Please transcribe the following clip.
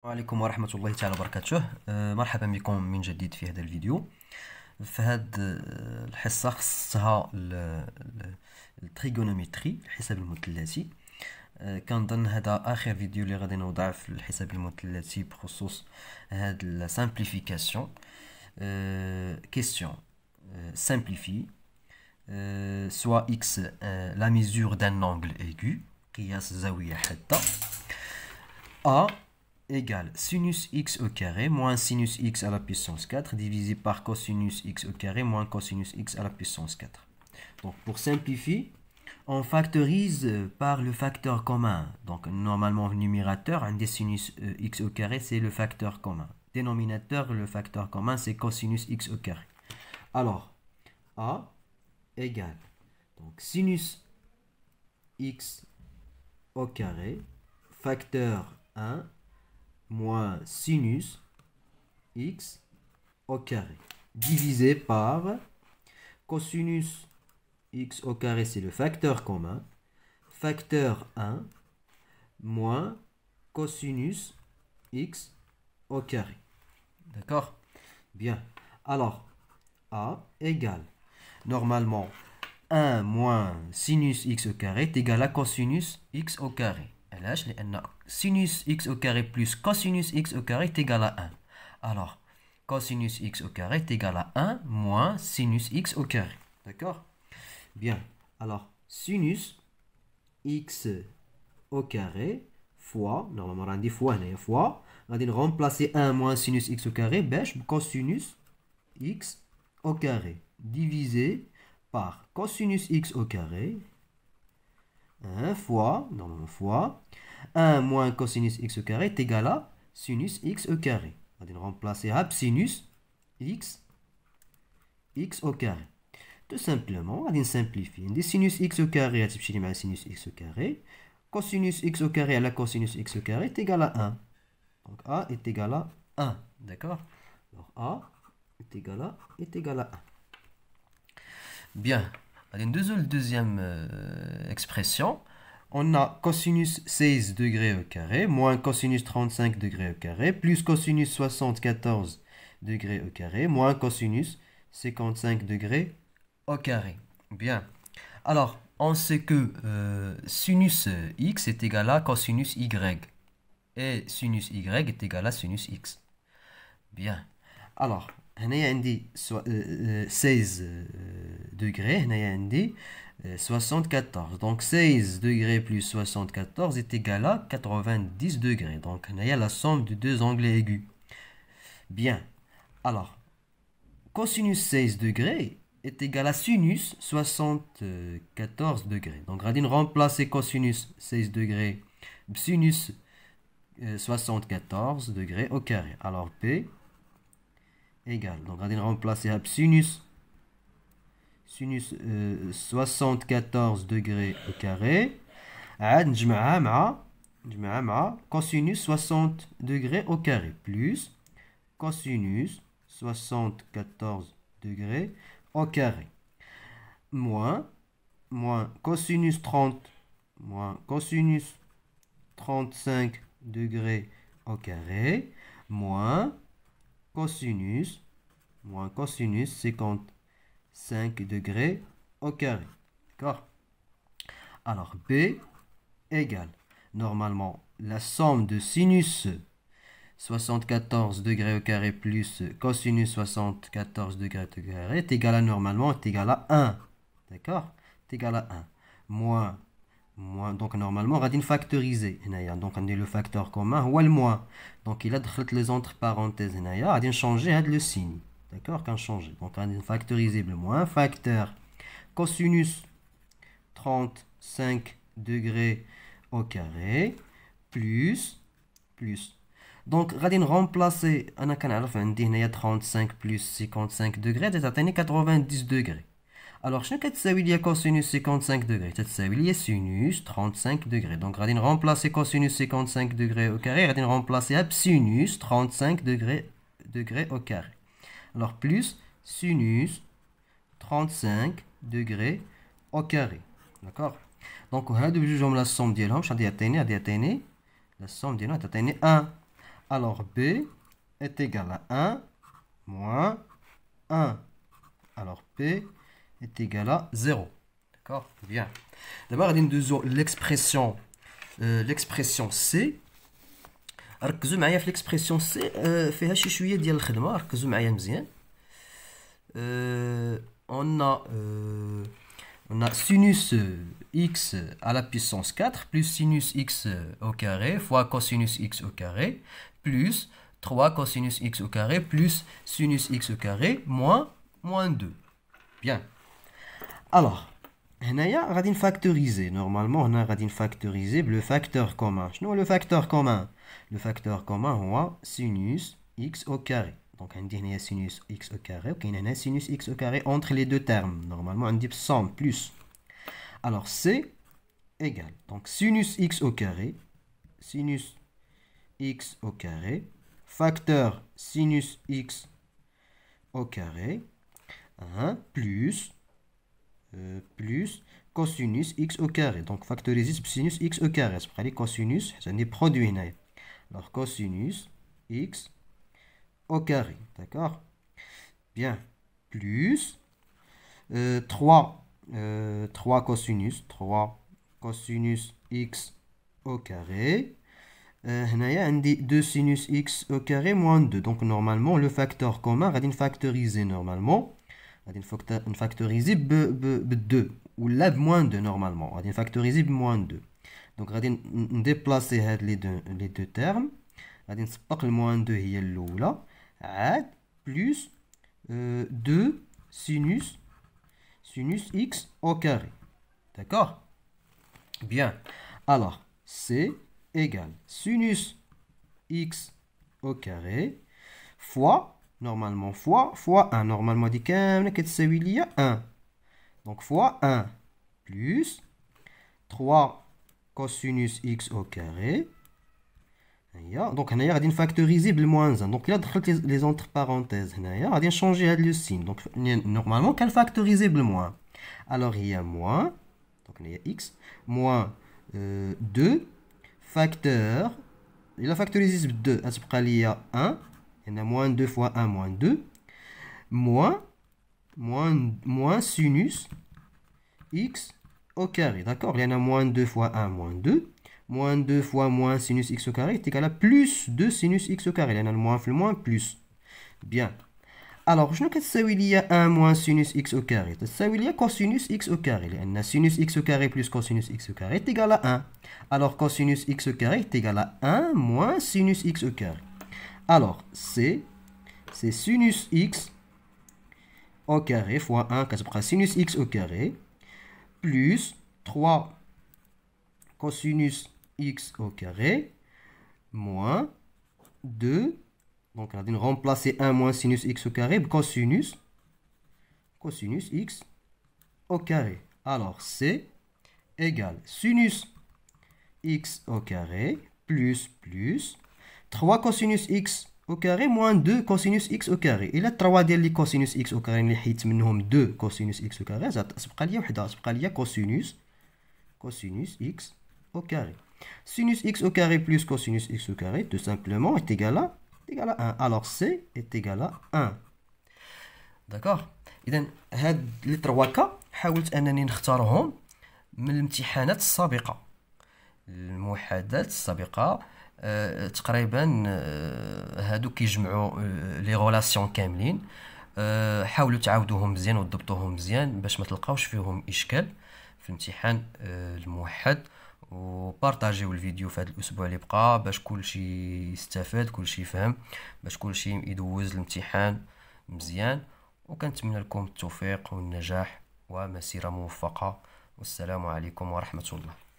وعليكم ورحمة الله تعالى وبركاته. مرحبا بكم من جديد في هذا الفيديو. في هذه الحصة خصها التريغونومتري، الحساب المثلثي. كنظن هذا آخر فيديو اللي غادي نوضع في الحساب المثلثي بخصوص هاد السامبليفيكاسيون. Question. Simplifie. Soit x la mesure d'un angle aigu, قياس زاوية حادة. A égale sinus x au carré moins sinus x à la puissance 4 divisé par cosinus x au carré moins cosinus x à la puissance 4. Donc pour simplifier, on factorise par le facteur commun. Donc normalement le numérateur, un des sinus x au carré, c'est le facteur commun. Dénominateur, le facteur commun, c'est cosinus x au carré. Alors, A égale donc sinus x au carré, facteur 1 moins sinus x au carré, divisé par cosinus x au carré, c'est le facteur commun, facteur 1 moins cosinus x au carré. D'accord? Bien. Alors, A égale, normalement, 1 moins sinus x au carré est égal à cosinus x au carré. علاش؟ لأن sinus x au carré plus cosinus x au carré est égal à 1. Alors, cosinus x au carré est égal à 1 moins sinus x au carré. D'accord? Bien. Alors, sinus x au carré fois, normalement on dit fois, fois, on va remplacer 1 moins sinus x au carré, باش cosinus x au carré, divisé par cosinus x au carré, 1 fois, normalement fois, 1 moins cosinus x au carré est égal à sinus x au carré. On va remplacer sinus x au carré. Tout simplement, on va simplifier. On dit sinus x au carré, on sinus x au carré. Cosinus x au carré à la cosinus x au carré est égal à 1. Donc A est égal à 1. D'accord? Alors A est égal à 1. Bien. Deuxième expression, on a cosinus 16 degrés au carré moins cosinus 35 degrés au carré plus cosinus 74 degrés au carré moins cosinus 55 degrés au carré. Bien. Alors, on sait que sinus x est égal à cosinus y et sinus y est égal à sinus x. Bien. Alors, هنايا عندي 16 degrés, هنايا عندي 74. Donc 16 degrés plus 74 est égal à 90 degrés. Donc هنايا la somme de deux angles aigus. Bien. Alors, cosinus 16 degrés est égal à sinus 74 degrés. Donc, on va remplacer cosinus 16 degrés sinus 74 degrés au carré. Alors, P égale. Donc, on va remplacer sinus 74 degrés au carré. نجمعها مع cosinus 60 degrés au carré plus cosinus 74 degrés au carré moins cosinus 30 moins cosinus 35 degrés au carré moins cosinus 55 degrés au carré. D'accord? Alors B égale, normalement, la somme de sinus 74 degrés au carré plus cosinus 74 degrés au carré est égal à, normalement, est égal à 1. D'accord? Est égal à 1. Moins, donc normalement, on va factoriser. Donc on a le facteur commun, ou le moins. Donc il a les entre parenthèses. On va changer le signe. D'accord? Quand changer. Donc on va factoriser le moins. Facteur cosinus 35 degrés au carré plus. Donc, on va remplacer, on a 35 plus 55 degrés, ça va 90 degrés. Alors, je vais cosinus 55 degrés, ça va sinus 35 degrés. Donc, on va remplacer cosinus 55 degrés au carré, on va remplacer sinus 35 degrés au carré. Alors, plus sinus 35 degrés au carré. D'accord? Donc, on va la somme de la somme de 1. Alors B est égal à 1 moins 1. Alors P est égal à 0. D'accord? Bien. D'abord, l'expression C. ركزوا معايا في l'expression C فيها شي شويه ديال الخدمه. ركزوا معايا مزيان. On a sinus x à la puissance 4 plus sinus x au carré fois cosinus x au carré plus 3 cosinus x au carré plus sinus x au carré moins 2. Bien. Alors, هنايا غادي نفاكتوريزي. Normalement, on a غادي نفاكتوريزي le facteur commun. شنو le facteur commun? Le facteur commun هو sinus x au carré. Donc, on dit sinus x au carré. Ok, on a sinus x au carré entre les deux termes. Normalement, on dit 100 plus. Alors, c'est égal. Donc, sinus x au carré. Sinus x au carré. Facteur sinus x au carré. Plus cosinus x au carré. Donc, factoriser sinus x au carré. C'est pour cosinus, c'est un produit. Alors, cosinus x au carré. D'accord? Bien. Plus 3 cosinus. 3 cosinus x au carré. On dit 2 sinus x au carré moins 2. Donc, normalement, le facteur commun, on va factoriser normalement. On va factoriser 2. Ou là, moins 2 normalement. On va factoriser moins 2. Donc, on va déplacer les deux termes. On va نسبق le moins 2 هي الأولى. Plus 2 sinus x au carré. D'accord? Bien. Alors, c'est égal sinus x au carré fois, normalement, fois 1. Normalement, dit qu'il y a 1. Donc, fois 1 plus 3 cosinus x au carré. Donc, on va factoriser le moins 1. Donc, là, les entre parenthèses, on va changer le signe. Donc, normalement, on va factoriser le moins. Alors, il y a moins, donc il y a x, moins 2, facteur, il a factorisé 2, il y a 1, il y a moins 2 fois 1, moins 2, moins sinus x au carré. D'accord? Il y en a moins 2 fois 1, moins 2. Moins 2 fois moins sinus x au carré est égal à plus 2 sinus x au carré. Il y en a le moins, plus. Bien. Alors, je ne il y a 1 moins sinus x au carré. Il y a cosinus x au carré. Il y a sinus x au carré plus cosinus x au carré est égal à 1. Alors, cosinus x au carré est égal à 1 moins sinus x au carré. Alors, c'est sinus x au carré fois 1, sinus x au carré, plus 3 cosinus x au carré, moins 2. Donc, on va remplacer 1 moins sinus x au carré, cosinus x au carré. Alors, c'est égal sinus x au carré plus 3 cosinus x au carré moins 2 cosinus x au carré. Il y a 3 ديال cosinus x au carré اللي حيت منهم 2 cosinus x au carré. تبقى ليا وحده، تبقى ليا cosinus x au carré. Sinus x au carré plus cosinus x au carré, tout simplement, est égal à 1. Alors, C est égal à 1. D'accord? إذن هاد لي 3 كا حاولت أنني نختارهم من الامتحانات السابقة. المحادثات السابقة تقريبا هادو كيجمعوا لي غولاسيون كاملين. حاولوا تعاودوهم مزيان وتضبطوهم مزيان باش ما تلقاوش فيهم إشكال في الامتحان الموحد. وبارطاجيو الفيديو في هذا الاسبوع اللي بقى باش كلشي يستفاد، كلشي يفهم، باش كلشي يدوز الامتحان مزيان. وكنتمنى لكم التوفيق والنجاح ومسيرة موفقة. والسلام عليكم ورحمة الله.